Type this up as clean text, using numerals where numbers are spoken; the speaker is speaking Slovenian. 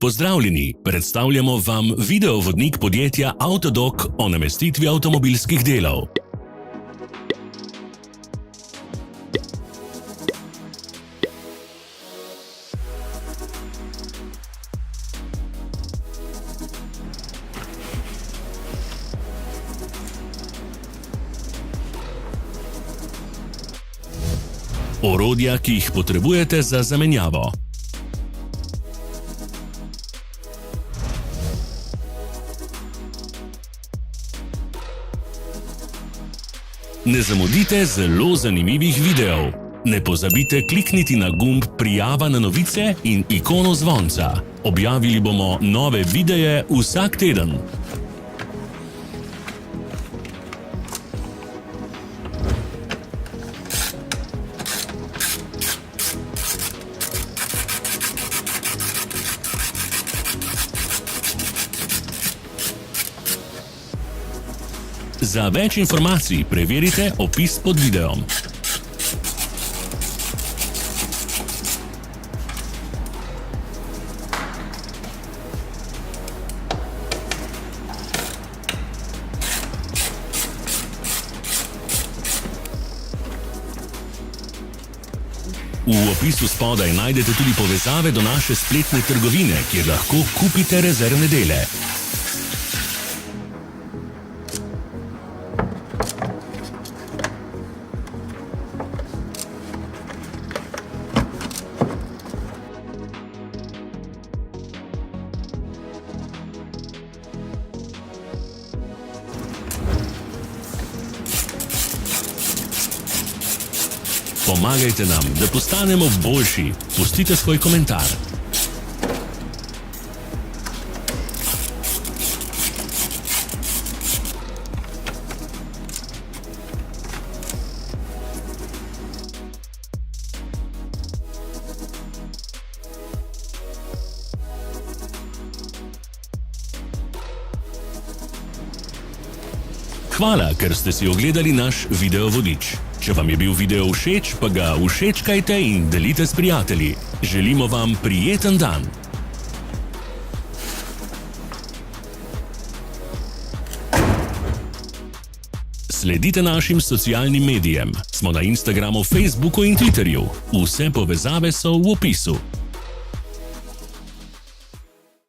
Pozdravljeni, predstavljamo vam videovodnik podjetja Avtodok o namestitvi avtomobilskih delov. Orodja, ki jih potrebujete za zamenjavo. Ne zamudite zelo zanimivih videov. Ne pozabite klikniti na gumb Prijava na novice in ikono zvonca. Objavili bomo nove videe vsak teden. Za več informacij preverite opis pod videom. V opisu spodaj najdete tudi povezave do naše spletne trgovine, kjer lahko kupite rezervne dele. Pomagajte nam, da postanemo boljši. Pustite svoj komentar. Hvala, ker ste si ogledali naš videovodič. Če vam je bil video všeč, pa ga všečkajte in delite s prijatelji. Želimo vam prijeten dan! Sledite našim socialnim medijem. Smo na Instagramu, Facebooku in Twitterju. Vse povezave so v opisu.